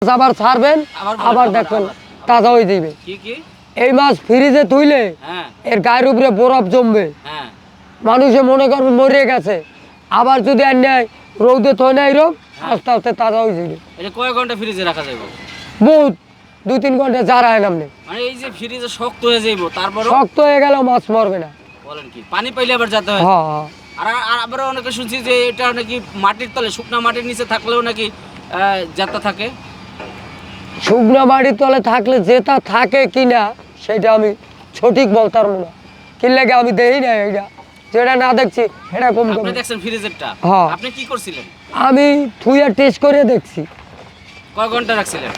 আবার ছাড়বেন আবার দেখবেন তাজা হয়ে যাবে। এই মাছ ফ্রিজে তুইলে এর গায়ের উপরে বরফ জমবে, মানুষে মনে করবে মরে গেছে। আবার যদি অন্যায় রৌদে থই না এরকম আস্তে আস্তে তাজা হয়ে যাবে। এটা কয় ঘন্টা ফ্রিজে রাখা যাবে? বহুত 2-3 ঘন্টা জারা হয় নামনে। মানে এই যে ফ্রিজে শক্ত হয়ে যাইবো, তারপর শক্ত হয়ে গেল মাছ মরবে না। বলেন কি? পানি পাইলে আবার যেতে হয়। হ্যাঁ, আর আবার অনেকে শুনছি যে এটা নাকি মাটির তলে, শুকনা মাটির নিচে থাকলেও নাকি যাত্রা থাকে। শুকনো বাড়ির তলে থাকলে যেটা থাকে কিনা সেটা আমি সঠিক বলতাম না, কি লাগে আমি দেখি না। এটা যেটা না দেখছি সেটা কম কম। আপনি দেখছেন ফ্রিজেরটা? হ্যাঁ। আপনি কি করছিলেন? আমি থুইয়া টেস্ট করে দেখছি। কয় ঘন্টা রাখছিলেন?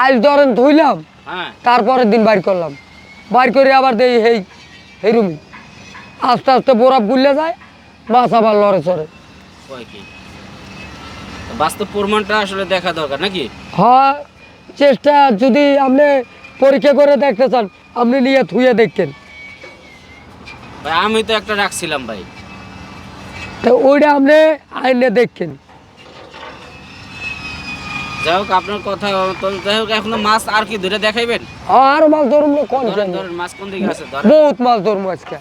আজ ধরেন ধুইলাম, হ্যাঁ, তারপরের দিন বাইর করলাম, বাইর করে আবার দেই হেরুমি আস্তে আস্তে বরফ গুললে যায়, মাছ আবার লড়ে চড়ে। কয় কি বাস্তব প্রমাণটা আসলে দেখা দরকার নাকি? হয় চেষ্টা, যদি আপনি পরীক্ষা করে দেখতে চান আপনি নিয়ে থুয়ে দেখতেন। ভাই আমি তো একটা রাখছিলাম ভাই। তো ওইটা আপনি আইনে দেখছেন। যাই হোক, আপনার কথা তো যাই হোক, এখনো মাছ আর কি ধরে দেখাইবেন? আর মাছ ধরুন কোন ধরেন মাছ কোন দিকে আছে? ধরেন। বহুত মাছ ধরবো আজকে।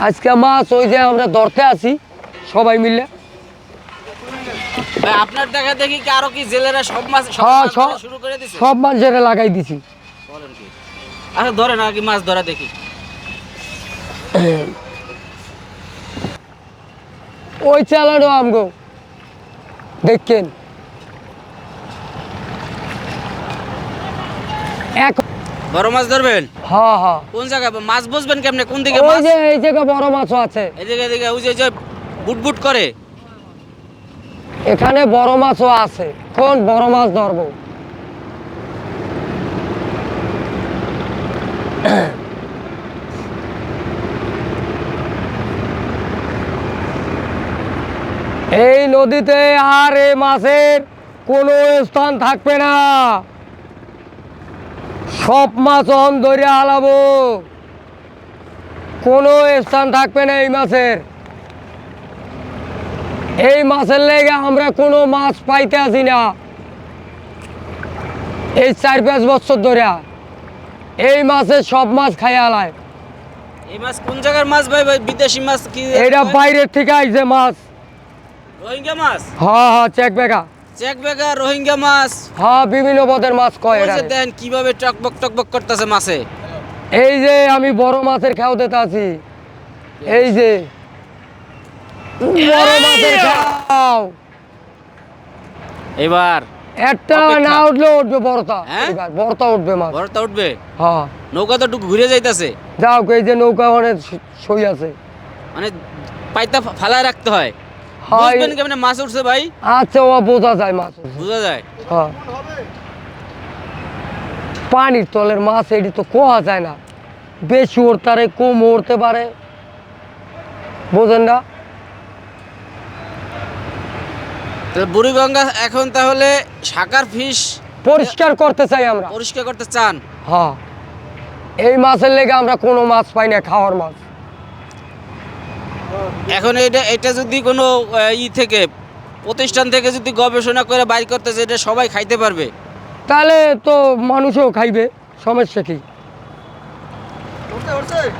আজকে মাছ ওই যে আমরা ধরতে আছি সবাই মিলে। ভাই আপনার দেখা দেখি কি আরো কি জেলেরা সব মাছ ধরা শুরু করে দিছে? সব মাছ জেরে লাগাই দিছি। বলেন কি? আচ্ছা ধরেন আর কি মাছ ধরা দেখি। ওই চালানো আমগো দেখছেন। বড় মাছ ধরবেন? হ্যাঁ হ্যাঁ। কোন জায়গায় মাছ বুঝবেন কেমনে কোন দিকে ওই মাছ? যে এই জায়গা বড় মাছও আছে। এদিকে ওই যে বুটবুট করে। এখানে বড় মাছও আছে, কোন বড় মাছ ধরবো। এই নদীতে আর এই মাছের কোনো স্থান থাকবে না, সব মাছ অন ধরে হালাবো, কোনো স্থান থাকবে না এই মাছের। এই মাছের লেগে আমরা কোনো মাছ পাইতে আসি না এই 4-5 বছর ধরে। এই মাছের সব মাছ খাইয়া আলায়। এই মাছ কোন জায়গার মাছ ভাই? ভাই বিদেশি মাছ কি? এটা বাইরের থেকে আইছে মাছ। রোহিঙ্গা মাছ? হ্যাঁ হ্যাঁ, চেক বেগা। চেক বেগা রোহিঙ্গা মাছ? হ্যাঁ, বিভিন্ন পদের মাছ কয় ওই এরা। যে দেখেন কিভাবে টকবক টকবক করতেছে মাছে। এই যে আমি বড় মাছের খাও দিতে আছি, এই যে বড় মাছের খাও। এবার একটা না উঠলে উঠবে বড়টা। হ্যাঁ? এবার বড়টা উঠবে মাছ। বড়টা উঠবে? হ্যাঁ। নৌকা তো একটু ঘুরে যাইতাছে। যাও, এই যে নৌকা অনেক সই আছে, মানে পাইতা ফালায় রাখতে হয়। হয়। বুঝবেন কেমনে মাছ উঠছে ভাই? আচ্ছা, ও বোঝা যায় মাছ উঠছে। বোঝা যায়? হ্যাঁ, পানির তলের মাছ এটি তো কোয়া যায় না, বেশি উঠতে পারে কম উঠতে পারে, বোঝেন না। তাহলে বুড়িগঙ্গা এখন তাহলে শাকার ফিশ পরিষ্কার করতে চাই আমরা। পরিষ্কার করতে চান? হ্যাঁ, এই মাছের লেগে আমরা কোনো মাছ পাই না, খাওয়ার মাছ। এখন এটা যদি কোনো থেকে প্রতিষ্ঠান থেকে যদি গবেষণা করে বাইর করতে যে এটা সবাই খাইতে পারবে, তাহলে তো মানুষও খাইবে, সমস্যা কি?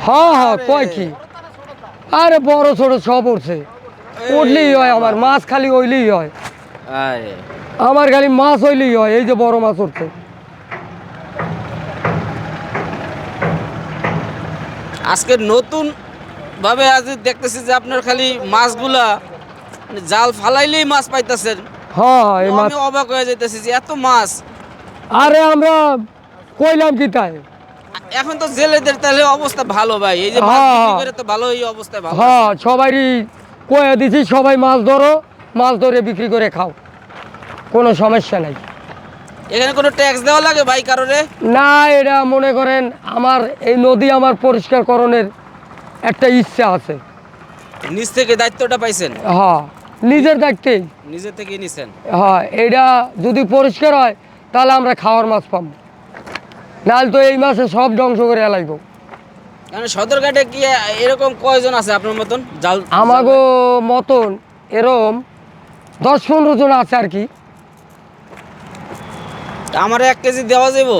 হ্যাঁ হ্যাঁ, কয় কি? আরে বড় ছোট সব উঠছে, উঠলেই হয় আমার মাছ, খালি হইলেই হয় আরে আমার, খালি মাছ হইলেই হয়। এই যে বড় মাছ উঠছে। আজকে নতুন ভাবে আজ দেখতেছি যে আপনার খালি মাছগুলা মানে জাল ফালাইলেই মাছ পাইতেছেন। হ্যাঁ হ্যাঁ, এই মাছ। আমি অবাক হয়ে যাইতেছি যে এত মাছ। আরে আমরা কইলাম কি তাই? এখন তো জেলেদের তাহলে অবস্থা ভালো ভাই, এই যে মাছ বিক্রি করে তো ভালো, এই অবস্থায় ভালো। হ্যাঁ, সবারই কয়ে দিছি সবাই মাছ ধরো, মাছ ধরে বিক্রি করে খাও, কোনো সমস্যা নাই। এখানে কোনো ট্যাক্স দেওয়া লাগে ভাই কারণে? না, এটা মনে করেন আমার এই নদী আমার পরিষ্কারকরণের একটা ইচ্ছা আছে। নিজ থেকে দায়িত্বটা পাইছেন? হ্যাঁ, নিজের দায়িত্বেই। নিজে থেকে নিছেন? হ্যাঁ, এটা যদি পরিষ্কার হয় তাহলে আমরা খাওয়ার মাছ পাবো, নাহলে তো এই মাসে সব ধ্বংস করে এলাইব। কারণ সদরঘাটে কি এরকম কয়জন আছে আপনার মতন জাল? আমাগো মতন এরম 10-15 জন আছে আর কি। আমার 1 কেজি দেওয়া যাবো?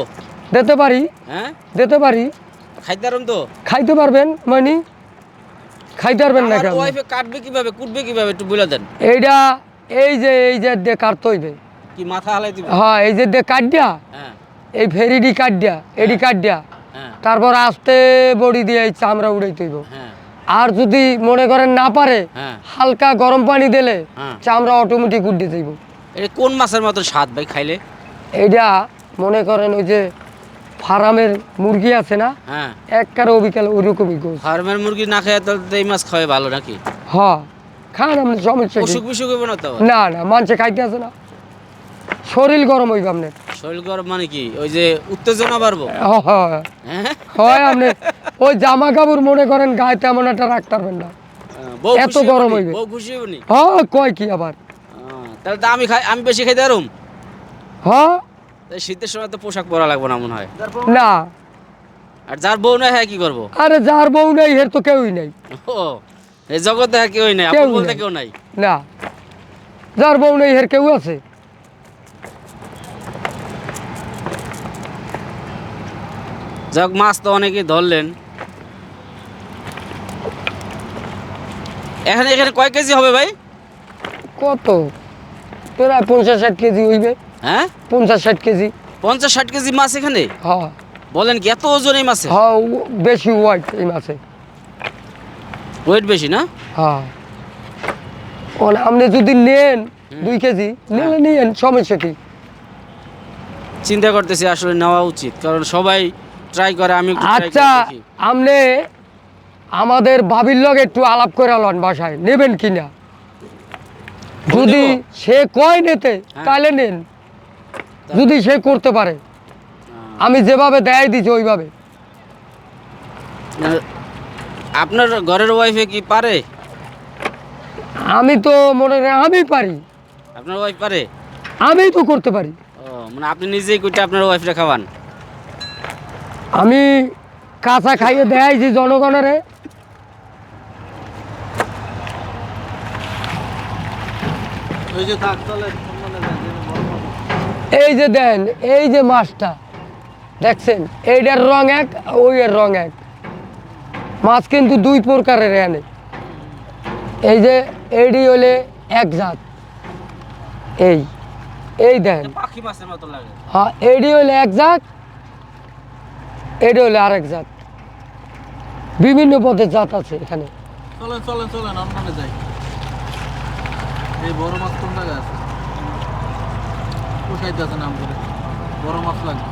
দিতে পারি, হ্যাঁ দিতে পারি। খাইতে পারুন তো? খাইতে পারবেন মানে খাইতে পারবেন না আমার কেন? ওয়াইফে কাটবে কিভাবে, কুটবে কিভাবে একটু বলে দেন। এইটা এই যে দিয়ে কাটতে হইবে। কি মাথা হালাই দিবে? হ্যাঁ, এই যে দিয়ে কাটিয়া, হ্যাঁ এই ফেরিডি কাটিয়া, এডি কাটিয়া, হ্যাঁ তারপর আস্তে বড়ি দিয়ে এই চামড়া উড়াইতে হইব। হ্যাঁ আর যদি মনে করেন না পারে, হ্যাঁ হালকা গরম পানি দিলে হ্যাঁ। চামড়া অটোমেটিক উঠে যাইব। এটা কোন মাছের মতো স্বাদ ভাই খাইলে? এইটা মনে করেন ওই যে ফার্মের মুরগি আছে না, হ্যাঁ একবারে অবিকাল ওইরকমই গোছ। ফার্মের মুরগি না খেয়ে তাহলে তো এই মাছ খাওয়াই ভালো নাকি? হ্যাঁ, খান আপনি, সমস্যা কি? অসুখ বিসুখ হইব না তো? না না, মানুষে খাইতে আছে না, শরীর গরম হইব আপনার। শরীর গরম মানে কি ওই যে উত্তেজনা বাড়বো? হয় হ্যাঁ হয়, আপনি ওই জামা কাপড় মনে করেন গায়ে তেমন একটা রাখতে পারবেন না, বউ এত খুশি গরম হইবনি? হইবে। বউ খুশি হইবনি? হ্যাঁ, কয় কি আবার? তাহলে তো আমি বেশি খাইতে পারুম। হ্যাঁ, তাই শীতের সময় তো পোশাক পরা লাগবে না মনে হয়। না, আর যার বউ নাই হ্যাঁ কি করবো? আরে যার বউ নেই এর তো কেউই নেই। ও এই জগতে হ্যাঁ কেউই নাই, কেউ আপন বলতে নাই। কেউ নাই। না, যার বউ নেই এর কেউ আছে? যাক, মাছ তো অনেকেই ধরলেন। এখানে এখানে কয় কেজি হবে ভাই? কত, প্রায় 50-60 কেজি হইবে। হ্যাঁ 50-60 কেজি। 50-60 কেজি মাছ এখানে? হ্যাঁ বলেন কি, এত ওজন এই মাছে? হ্যাঁ, বেশি ওয়াইট এই মাছে। ওয়েট বেশি না? হ্যাঁ, আপনি যদি নেন 2 কেজি নিলে নিয়েন, সমস্যা কি? চিন্তা করতেছি আসলে নেওয়া উচিত, কারণ সবাই ট্রাই করে, আমি একটু try করে আচ্ছা, দেখি। আপনি আমাদের ভাবির লগে একটু আলাপ করে লন বাসায়, নেবেন কিনা। যদি দেবো? সে কয় নিতে, হ্যাঁ। তাহলে নেন। যদি সে করতে পারে, আমি যেভাবে দেয় দিচ্ছি ওইভাবে। আপনার ঘরের ওয়াইফে কি পারে? আমি তো মনে করি আমি পারি, আপনার ওয়াইফ পারে? আমি তো করতে পারি। ও মানে আপনি নিজেই কইটা আপনার ওয়াইফরে খাওয়ান? আমি কাঁচা খাইয়ে দেখাইছি জনগণের। এই যে দেন, এই যে মাছটা দেখছেন, এইটার রং এক, ওইয়ের রং এক। মাছ কিন্তু 2 প্রকারের এনে। এই যে এইটি হলে এক জাত, এই দেন। পাখি মাছের মতো লাগে। হ্যাঁ, এইটি হলে এক জাত, এইটি হলে আরেক জাত। বিভিন্ন পদের জাত আছে এখানে। চলেন চলেন চলেন, অন্যখানে যাই। এই বড় মাছ কোন জায়গায় আছে? কোথায় আছে নাম করে? বড় মাছ লাগবে।